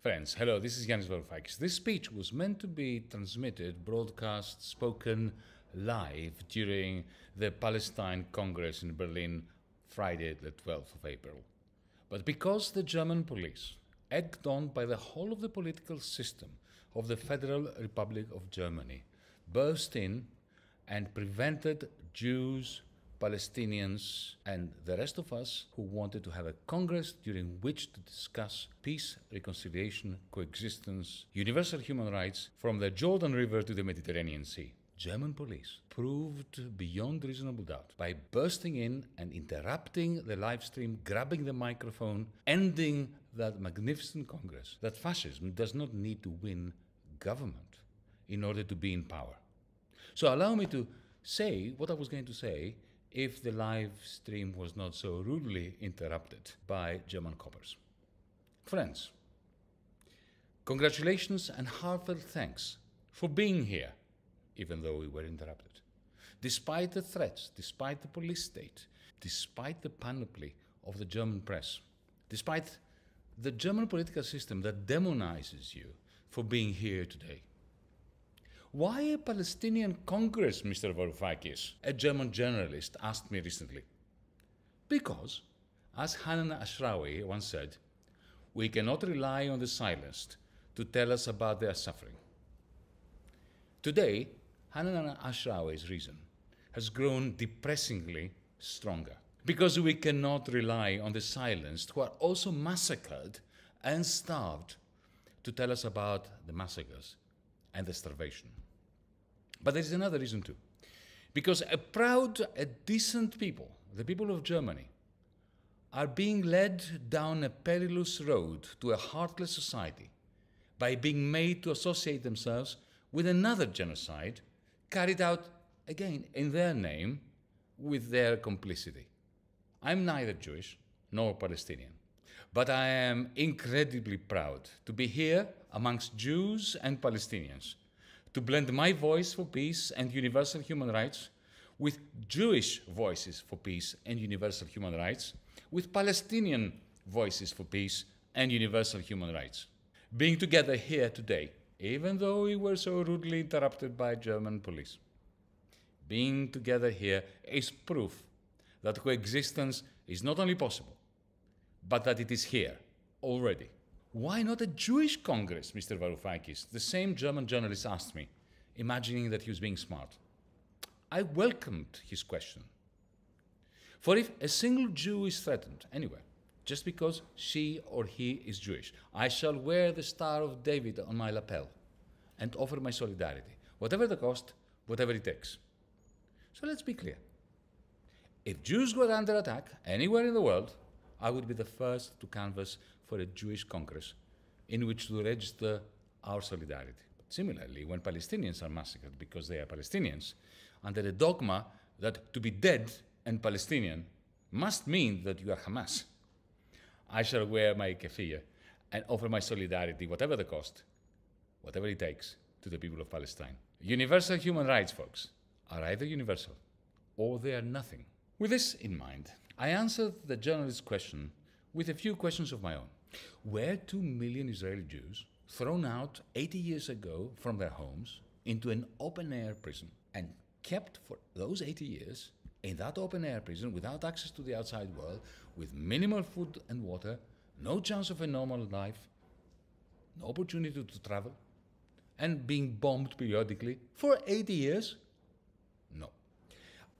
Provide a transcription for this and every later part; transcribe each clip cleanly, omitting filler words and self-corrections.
Friends, hello, this is Yanis Varoufakis. This speech was meant to be transmitted, broadcast, spoken live during the Palestine Congress in Berlin, Friday the 12th of April. But because the German police, egged on by the whole of the political system of the Federal Republic of Germany, burst in and prevented Jews, Palestinians and the rest of us who wanted to have a congress during which to discuss peace, reconciliation, coexistence, universal human rights from the Jordan River to the Mediterranean Sea. German police proved beyond reasonable doubt by bursting in and interrupting the live stream, grabbing the microphone, ending that magnificent congress, that fascism does not need to win government in order to be in power. So allow me to say what I was going to say if the live stream was not so rudely interrupted by German coppers. Friends, congratulations and heartfelt thanks for being here, even though we were interrupted. Despite the threats, despite the police state, despite the panoply of the German press, despite the German political system that demonizes you for being here today. Why a Palestinian Congress, Mr. Varoufakis? A German journalist asked me recently. Because, as Hanan Ashrawi once said, we cannot rely on the silenced to tell us about their suffering. Today, Hanan Ashrawi's reason has grown depressingly stronger. Because we cannot rely on the silenced who are also massacred and starved to tell us about the massacres and the starvation. But there is another reason too. Because a proud, decent people, the people of Germany, are being led down a perilous road to a heartless society by being made to associate themselves with another genocide carried out, again, in their name, with their complicity. I'm neither Jewish nor Palestinian, but I am incredibly proud to be here amongst Jews and Palestinians, to blend my voice for peace and universal human rights with Jewish voices for peace and universal human rights, with Palestinian voices for peace and universal human rights. Being together here today, even though we were so rudely interrupted by German police, being together here is proof that coexistence is not only possible, but that it is here already. Why not a Jewish Congress, Mr. Varoufakis? The same German journalist asked me, imagining that he was being smart. I welcomed his question. For if a single Jew is threatened anywhere, just because she or he is Jewish, I shall wear the Star of David on my lapel and offer my solidarity, whatever the cost, whatever it takes. So let's be clear. If Jews were under attack anywhere in the world, I would be the first to canvass for a Jewish Congress in which to register our solidarity. But similarly, when Palestinians are massacred because they are Palestinians, under the dogma that to be dead and Palestinian must mean that you are Hamas, I shall wear my keffiyeh and offer my solidarity, whatever the cost, whatever it takes, to the people of Palestine. Universal human rights, folks, are either universal or they are nothing. With this in mind, I answered the journalist's question with a few questions of my own. Were 2 million Israeli Jews thrown out 80 years ago from their homes into an open-air prison and kept for those 80 years in that open-air prison without access to the outside world, with minimal food and water, no chance of a normal life, no opportunity to travel, and being bombed periodically for 80 years? No.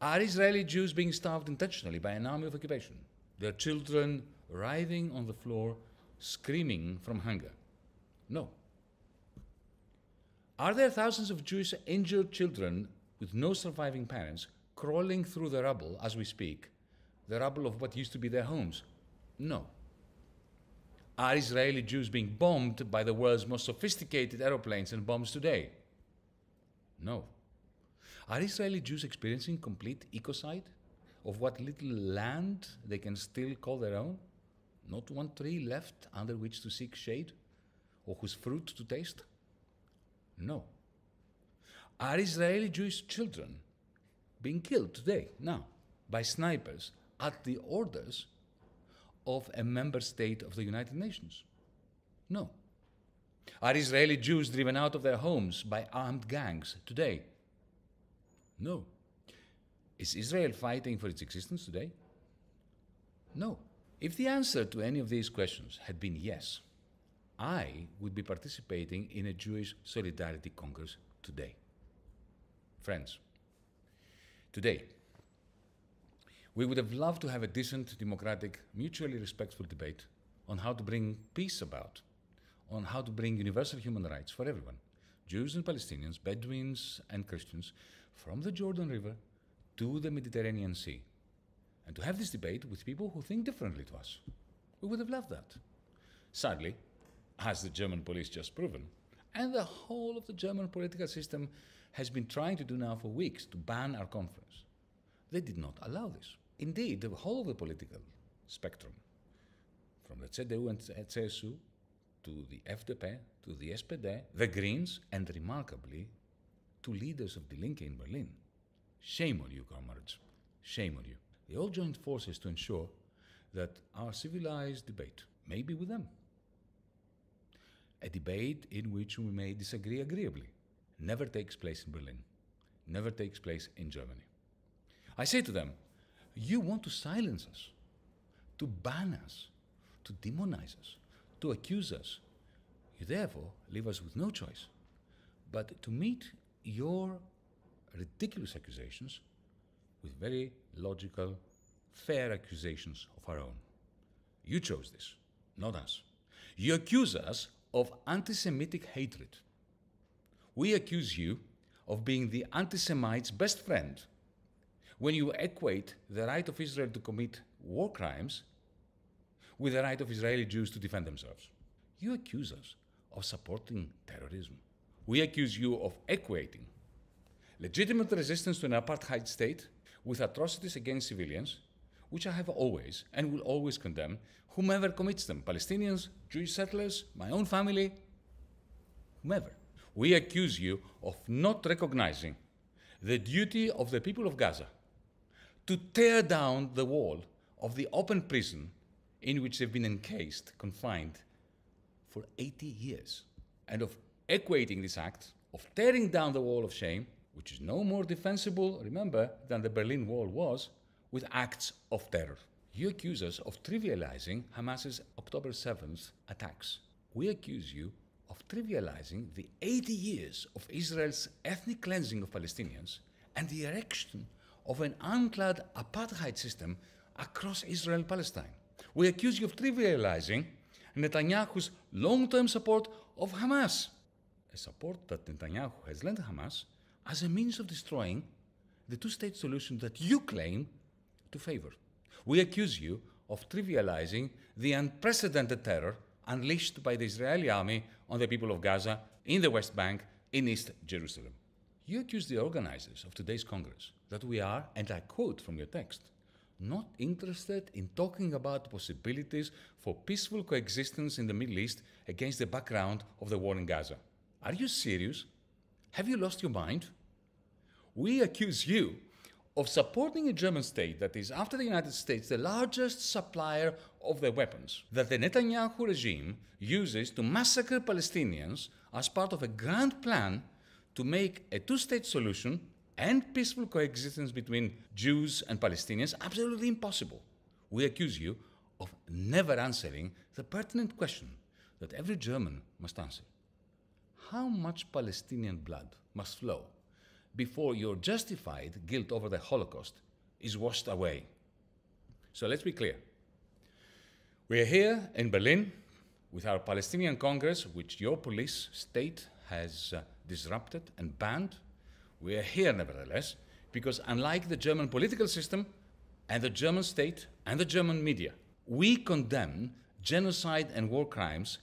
Are Israeli Jews being starved intentionally by an army of occupation? Their children writhing on the floor, screaming from hunger? No. Are there thousands of Jewish injured children with no surviving parents crawling through the rubble as we speak, the rubble of what used to be their homes? No. Are Israeli Jews being bombed by the world's most sophisticated aeroplanes and bombs today? No. Are Israeli Jews experiencing complete ecocide of what little land they can still call their own? Not one tree left under which to seek shade or whose fruit to taste? No. Are Israeli Jewish children being killed today, now, by snipers at the orders of a member state of the United Nations? No. Are Israeli Jews driven out of their homes by armed gangs today? No. Is Israel fighting for its existence today? No. If the answer to any of these questions had been yes, I would be participating in a Jewish Solidarity Congress today. Friends, today, we would have loved to have a decent, democratic, mutually respectful debate on how to bring peace about, on how to bring universal human rights for everyone, Jews and Palestinians, Bedouins and Christians, from the Jordan River to the Mediterranean Sea, and to have this debate with people who think differently to us. We would have loved that. Sadly, as the German police just proven, and the whole of the German political system has been trying to do now for weeks to ban our conference, they did not allow this. Indeed, the whole of the political spectrum, from the CDU and CSU to the FDP, to the SPD, the Greens, and remarkably, to leaders of Die Linke in Berlin. Shame on you, comrades. Shame on you. They all joined forces to ensure that our civilized debate may be with them. A debate in which we may disagree agreeably never takes place in Berlin, never takes place in Germany. I say to them, you want to silence us, to ban us, to demonize us, to accuse us. You therefore leave us with no choice but to meet your ridiculous accusations with very logical, fair accusations of our own. You chose this, not us. You accuse us of anti-Semitic hatred. We accuse you of being the anti-Semite's best friend when you equate the right of Israel to commit war crimes with the right of Israeli Jews to defend themselves. You accuse us of supporting terrorism. We accuse you of equating legitimate resistance to an apartheid state with atrocities against civilians, which I have always and will always condemn, whomever commits them, Palestinians, Jewish settlers, my own family, whomever. We accuse you of not recognizing the duty of the people of Gaza to tear down the wall of the open prison in which they've been encased, confined for 80 years, and of equating this act of tearing down the wall of shame, which is no more defensible, remember, than the Berlin Wall was, with acts of terror. You accuse us of trivializing Hamas's October 7th attacks. We accuse you of trivializing the 80 years of Israel's ethnic cleansing of Palestinians and the erection of an unclad apartheid system across Israel and Palestine. We accuse you of trivializing Netanyahu's long-term support of Hamas, a support that Netanyahu has lent Hamas as a means of destroying the two-state solution that you claim to favor. We accuse you of trivializing the unprecedented terror unleashed by the Israeli army on the people of Gaza, in the West Bank, in East Jerusalem. You accuse the organizers of today's Congress that we are, and I quote from your text, not interested in talking about possibilities for peaceful coexistence in the Middle East against the background of the war in Gaza. Are you serious? Have you lost your mind? We accuse you of supporting a German state that is, after the United States, the largest supplier of the weapons that the Netanyahu regime uses to massacre Palestinians as part of a grand plan to make a two-state solution and peaceful coexistence between Jews and Palestinians absolutely impossible. We accuse you of never answering the pertinent question that every German must answer. How much Palestinian blood must flow before your justified guilt over the Holocaust is washed away? So let's be clear. We are here in Berlin with our Palestinian Congress, which your police state has disrupted and banned. We are here, nevertheless, because unlike the German political system and the German state and the German media, we condemn genocide and war crimes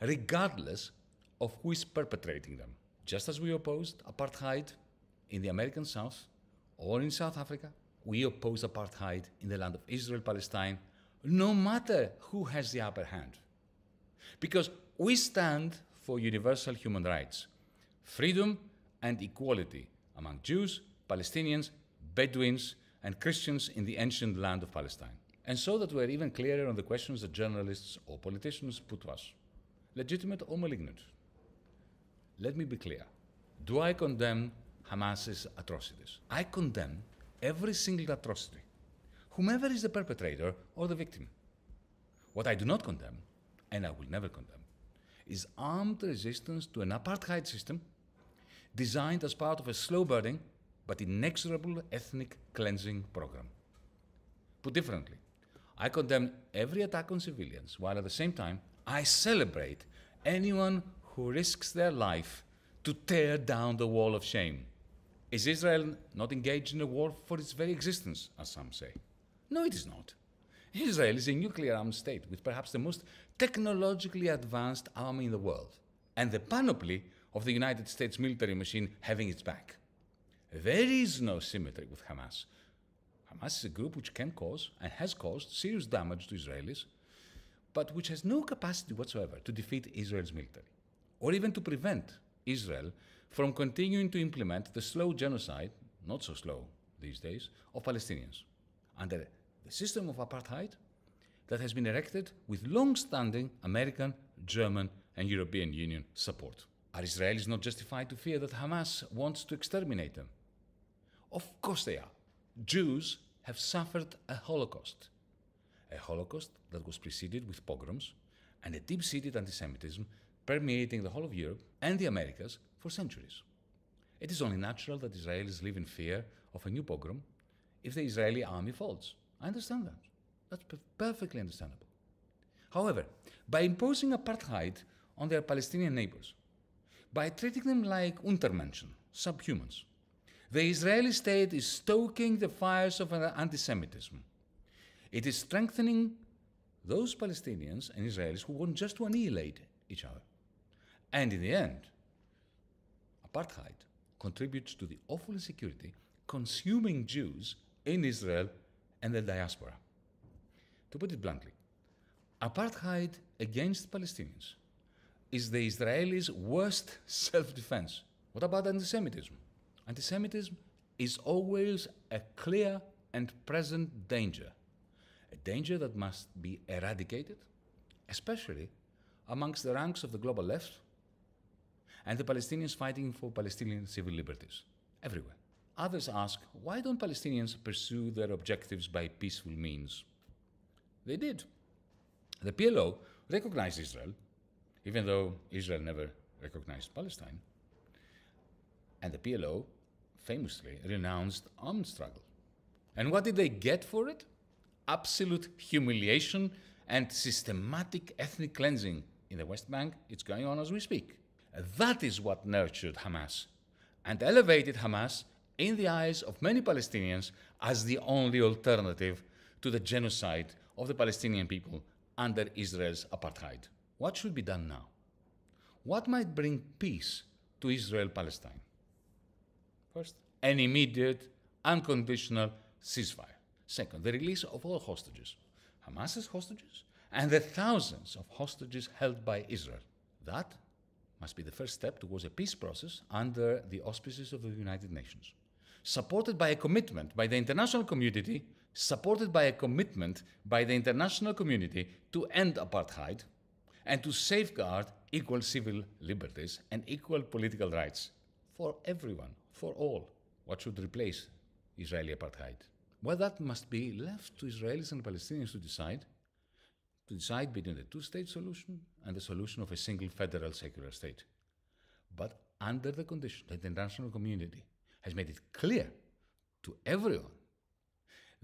regardless of who is perpetrating them. Just as we opposed apartheid in the American South or in South Africa, we oppose apartheid in the land of Israel, Palestine, no matter who has the upper hand. Because we stand for universal human rights, freedom and equality among Jews, Palestinians, Bedouins, and Christians in the ancient land of Palestine. And so that we're even clearer on the questions that journalists or politicians put to us, legitimate or malignant. let me be clear. Do I condemn Hamas's atrocities? I condemn every single atrocity, whomever is the perpetrator or the victim. What I do not condemn, and I will never condemn, is armed resistance to an apartheid system designed as part of a slow-burning but inexorable ethnic cleansing program. Put differently, I condemn every attack on civilians, while at the same time, I celebrate anyone who risks their life to tear down the wall of shame. Is Israel not engaged in a war for its very existence, as some say? No, it is not. Israel is a nuclear-armed state with perhaps the most technologically advanced army in the world, and the panoply of the United States military machine having its back. There is no symmetry with Hamas. Hamas is a group which can cause and has caused serious damage to Israelis, but which has no capacity whatsoever to defeat Israel's military, or even to prevent Israel from continuing to implement the slow genocide, not so slow these days, of Palestinians, under the system of apartheid that has been erected with long-standing American, German, and European Union support. Are Israelis not justified to fear that Hamas wants to exterminate them? Of course they are. Jews have suffered a Holocaust that was preceded with pogroms and a deep-seated anti-Semitism permeating the whole of Europe and the Americas for centuries. It is only natural that Israelis live in fear of a new pogrom if the Israeli army falls. I understand that. That's perfectly understandable. However, by imposing apartheid on their Palestinian neighbors, by treating them like Untermenschen, subhumans, the Israeli state is stoking the fires of anti-Semitism. It is strengthening those Palestinians and Israelis who want just to annihilate each other. And in the end, apartheid contributes to the awful insecurity consuming Jews in Israel and the diaspora. To put it bluntly, apartheid against Palestinians is the Israelis' worst self-defense. What about anti-Semitism? Anti-Semitism is always a clear and present danger, a danger that must be eradicated, especially amongst the ranks of the global left and the Palestinians fighting for Palestinian civil liberties, everywhere. Others ask, why don't Palestinians pursue their objectives by peaceful means? They did. The PLO recognized Israel, even though Israel never recognized Palestine. And the PLO famously renounced armed struggle. And what did they get for it? Absolute humiliation and systematic ethnic cleansing in the West Bank. It's going on as we speak. That is what nurtured Hamas and elevated Hamas in the eyes of many Palestinians as the only alternative to the genocide of the Palestinian people under Israel's apartheid. What should be done now? What might bring peace to Israel-Palestine? First, an immediate, unconditional ceasefire. Second, the release of all hostages, Hamas's hostages, and the thousands of hostages held by Israel. That must be the first step towards a peace process under the auspices of the United Nations, supported by a commitment by the international community, to end apartheid and to safeguard equal civil liberties and equal political rights for everyone, for all. What should replace Israeli apartheid? Well, that must be left to Israelis and Palestinians to decide between the two-state solution and the solution of a single federal secular state. But under the condition that the international community has made it clear to everyone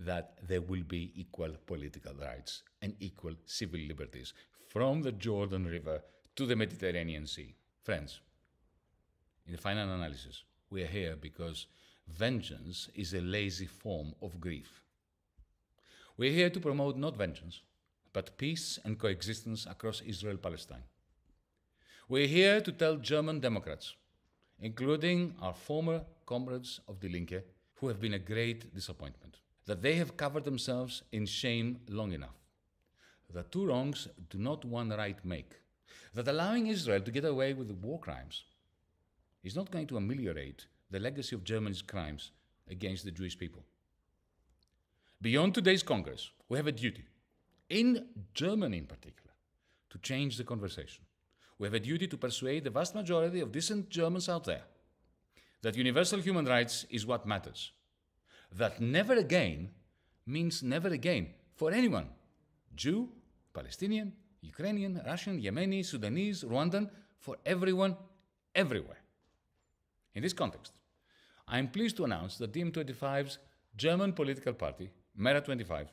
that there will be equal political rights and equal civil liberties from the Jordan River to the Mediterranean Sea. Friends, in the final analysis, we are here because vengeance is a lazy form of grief. We are here to promote not vengeance, but peace and coexistence across Israel-Palestine. We are here to tell German Democrats, including our former comrades of Die Linke, who have been a great disappointment, that they have covered themselves in shame long enough, that two wrongs do not one right make, that allowing Israel to get away with the war crimes is not going to ameliorate the legacy of Germany's crimes against the Jewish people. Beyond today's Congress, we have a duty, in Germany in particular, to change the conversation. we have a duty to persuade the vast majority of decent Germans out there that universal human rights is what matters. That never again means never again for anyone, Jew, Palestinian, Ukrainian, Russian, Yemeni, Sudanese, Rwandan, for everyone, everywhere. In this context, I am pleased to announce that DiEM25's German political party, Mera25,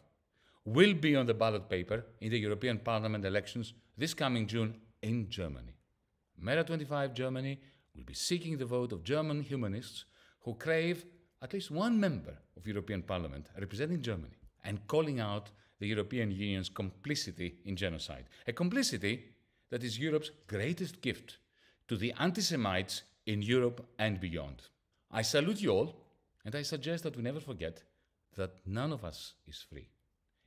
will be on the ballot paper in the European Parliament elections this coming June in Germany. Mera25 Germany will be seeking the vote of German humanists who crave at least one member of European Parliament representing Germany and calling out the European Union's complicity in genocide, a complicity that is Europe's greatest gift to the anti-Semites in Europe and beyond. I salute you all, and I suggest that we never forget that none of us is free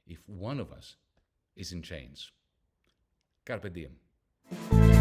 if one of us is in chains. Carpe diem.